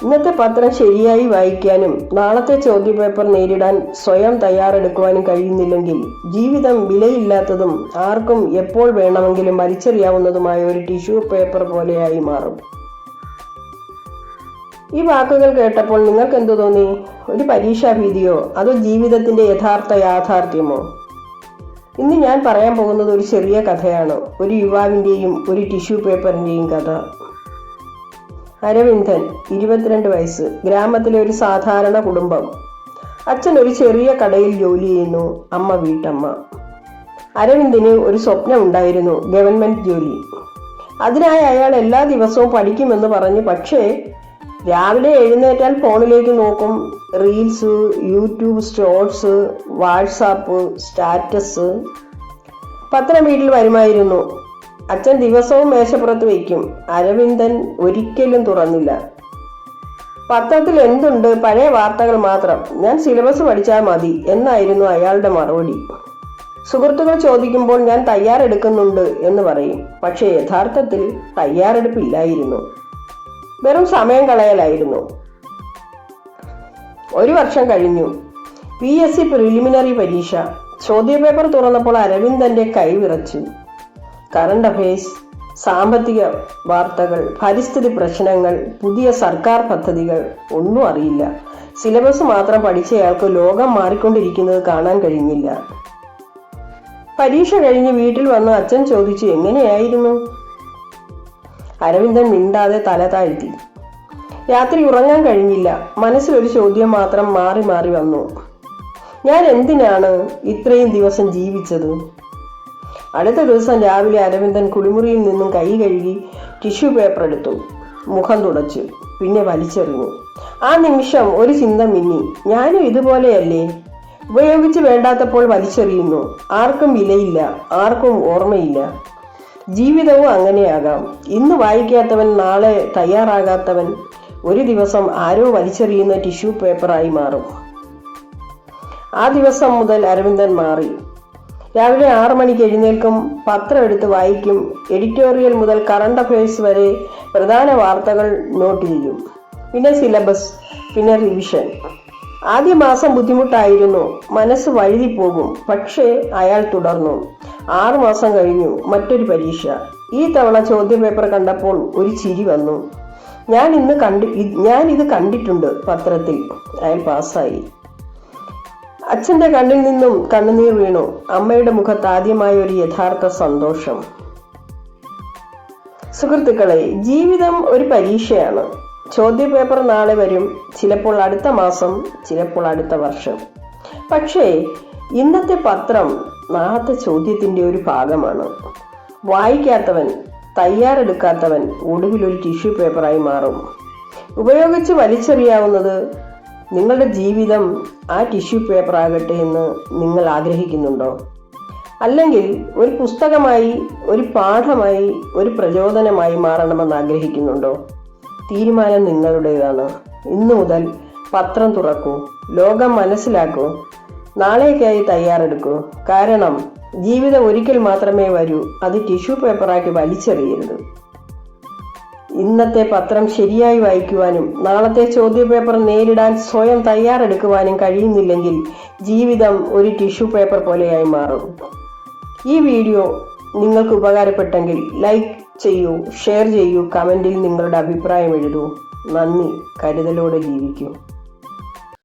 ഇന്നത്തെ പത്രം ശരിയായി വായിക്കാനും നാളത്തെ ചോദ്യപേപ്പർ നേരിടാൻ സ്വയം തയ്യാറെടുക്കുവാനും കഴിയുന്നില്ലെങ്കിൽ ജീവിതം വിലയില്ലാത്തതും ആർക്കും എപ്പോൾ വേണമെങ്കിലും വലിച്ചെറിയാവുന്നതുമായ ഒരു ടിഷ്യൂ പേപ്പർ പോലെയായി മാറും. ഈ വാക്കുകൾ കേട്ടപ്പോൾ നിങ്ങൾക്ക് എന്തു തോന്നി? ഒരു പരീക്ഷാ ഭീതിയോ അതോ ജീവിതത്തിന്റെ യഥാർത്ഥ യാഥാർത്ഥ്യമോ? ഇന്ന് ഞാൻ പറയാൻ പോകുന്നത് ഒരു ചെറിയ കഥയാണ്. ഒരു യുവാവിൻ്റെയും ഒരു ടിഷ്യൂ പേപ്പറിൻ്റെയും കഥ. അരവിന്ദൻ, 22 വയസ്സ്, ഗ്രാമത്തിലെ ഒരു സാധാരണ കുടുംബം. അച്ഛൻ ഒരു ചെറിയ കടയിൽ ജോലി ചെയ്യുന്നു, അമ്മ വീട്ടമ്മ. അരവിന്ദിന് ഒരു സ്വപ്നം ഉണ്ടായിരുന്നു, ഗവൺമെന്റ് ജോലി. അതിനായി അയാൾ എല്ലാ ദിവസവും പഠിക്കുമെന്ന് പറഞ്ഞു. പക്ഷേ രാവിലെ എഴുന്നേറ്റാൽ ഫോണിലേക്ക് നോക്കും. Reels, YouTube shorts, WhatsApp status. പത്രം വീട്ടിൽ വരുമായിരുന്നു. അച്ഛൻ ദിവസവും മേശപ്പുറത്ത് വയ്ക്കും. അരവിന്ദൻ ഒരിക്കലും തുറന്നില്ല. പത്രത്തിൽ എന്തുണ്ട്? പഴയ വാർത്തകൾ മാത്രം. ഞാൻ സിലബസ് പഠിച്ചാൽ മതി എന്നായിരുന്നു അയാളുടെ മറുപടി. സുഹൃത്തുക്കൾ ചോദിക്കുമ്പോൾ ഞാൻ തയ്യാറെടുക്കുന്നുണ്ട് എന്ന് പറയും. പക്ഷേ യഥാർത്ഥത്തിൽ തയ്യാറെടുപ്പില്ലായിരുന്നു, വെറും സമയം കളയലായിരുന്നു. ഒരു വർഷം കഴിഞ്ഞു. PSC പ്രിലിമിനറി പരീക്ഷ. ചോദ്യപേപ്പർ തുറന്നപ്പോൾ അരവിന്ദന്റെ കൈ വിറച്ചു. കറണ്ട് അഫയേഴ്സ്, സാമ്പത്തിക വാർത്തകൾ, പരിസ്ഥിതി പ്രശ്നങ്ങൾ, പുതിയ സർക്കാർ പദ്ധതികൾ ഒന്നും അറിയില്ല. സിലബസ് മാത്രം പഠിച്ചയാൾക്ക് ലോകം മാറിക്കൊണ്ടിരിക്കുന്നത് കാണാൻ കഴിഞ്ഞില്ല. പരീക്ഷ കഴിഞ്ഞ് വീട്ടിൽ വന്ന് അച്ഛൻ ചോദിച്ചു, എങ്ങനെയായിരുന്നു? അരവിന്ദൻ മിണ്ടാതെ തല താഴ്ത്തി. രാത്രി ഉറങ്ങാൻ കഴിഞ്ഞില്ല. മനസ്സിലൊരു ചോദ്യം മാത്രം മാറി മാറി വന്നു. ഞാൻ എന്തിനാണ് ഇത്രയും ദിവസം ജീവിച്ചത്? അടുത്ത ദിവസം രാവിലെ അരവിന്ദൻ കുളിമുറിയിൽ നിന്നും കൈ കഴുകി ടിഷ്യൂ പേപ്പർ എടുത്തു, മുഖം തുടച്ചു, പിന്നെ വലിച്ചെറിഞ്ഞു. ആ നിമിഷം ഒരു ചിന്ത മിന്നി. ഞാനും ഇതുപോലെയല്ലേ? ഉപയോഗിച്ച് വേണ്ടാത്തപ്പോൾ വലിച്ചെറിയുന്നു. ആർക്കും വിലയില്ല, ആർക്കും ഓർമ്മയില്ല. ജീവിതവും അങ്ങനെയാകാം. ഇന്ന് വായിക്കാത്തവൻ, നാളെ തയ്യാറാകാത്തവൻ ഒരു ദിവസം ആരോ വലിച്ചെറിയുന്ന ടിഷ്യൂ പേപ്പറായി മാറും. ആ ദിവസം മുതൽ അരവിന്ദൻ മാറി. രാവിലെ 6 മണിക്ക് എഴുന്നേൽക്കും, പത്രം എടുത്ത് വായിക്കും. എഡിറ്റോറിയൽ മുതൽ കറണ്ട് അഫയേഴ്സ് വരെ പ്രധാന വാർത്തകൾ നോട്ട് ചെയ്യും. പിന്നെ സിലബസ്, പിന്നെ റിവിഷൻ. ആദ്യ മാസം ബുദ്ധിമുട്ടായിരുന്നു, മനസ്സ് വഴുതിപ്പോകും. പക്ഷേ അയാൾ തുടർന്നു. 6 മാസം കഴിഞ്ഞു. മറ്റൊരു പരീക്ഷ. ഈ തവണ ചോദ്യപേപ്പർ കണ്ടപ്പോൾ ഒരു ചിരി വന്നു. ഞാൻ ഇത് കണ്ടിട്ടുണ്ട് പത്രത്തിൽ. അയാൾ പാസ്സായി. അച്ഛന്റെ കണ്ണിൽ നിന്നും കണ്ണുനീർ വീണു. അമ്മയുടെ മുഖത്ത് ആദ്യമായ ഒരു യഥാർത്ഥ സന്തോഷം. സുഹൃത്തുക്കളെ, ജീവിതം ഒരു പരീക്ഷയാണ്. ചോദ്യപേപ്പർ നാളെ വരും, ചിലപ്പോൾ അടുത്ത മാസം, ചിലപ്പോൾ അടുത്ത വർഷം. പക്ഷേ ഇന്നത്തെ പത്രം നാളത്തെ ചോദ്യത്തിന്റെ ഒരു ഭാഗമാണ്. വായിക്കാത്തവൻ, തയ്യാറെടുക്കാത്തവൻ ഒടുവിൽ ഒരു ടിഷ്യൂ പേപ്പറായി മാറും. ഉപയോഗിച്ച് വലിച്ചെറിയാവുന്നത് നിങ്ങളുടെ ജീവിതം ആ ടിഷ്യൂ പേപ്പർ ആകട്ടെ എന്ന് നിങ്ങൾ ആഗ്രഹിക്കുന്നുണ്ടോ? അല്ലെങ്കിൽ ഒരു പുസ്തകമായി, ഒരു പാഠമായി, ഒരു പ്രചോദനമായി മാറണമെന്ന് ആഗ്രഹിക്കുന്നുണ്ടോ? തീരുമാനം നിങ്ങളുടേതാണ്. ഇന്നു മുതൽ പത്രം തുറക്കൂ, ലോകം മനസ്സിലാക്കൂ, നാളേക്കായി തയ്യാറെടുക്കൂ. കാരണം ജീവിതം ഒരിക്കൽ മാത്രമേ വരൂ. അത് ടിഷ്യൂ പേപ്പറാക്കി വലിച്ചെറിയരുത്. ഇന്നത്തെ പത്രം ശരിയായി വായിക്കുവാനും നാളത്തെ ചോദ്യപേപ്പർ നേരിടാൻ സ്വയം തയ്യാറെടുക്കുവാനും കഴിയുന്നില്ലെങ്കിൽ ജീവിതം ഒരു ടിഷ്യൂ പേപ്പർ പോലെയായി മാറും. ഈ വീഡിയോ നിങ്ങൾക്ക് ഉപകാരപ്പെട്ടെങ്കിൽ ലൈക്ക് ചെയ്യൂ, ഷെയർ ചെയ്യൂ, കമൻറ്റിൽ നിങ്ങളുടെ അഭിപ്രായം എഴുതൂ. നന്ദി. കരുതലോടെ ജീവിക്കൂ.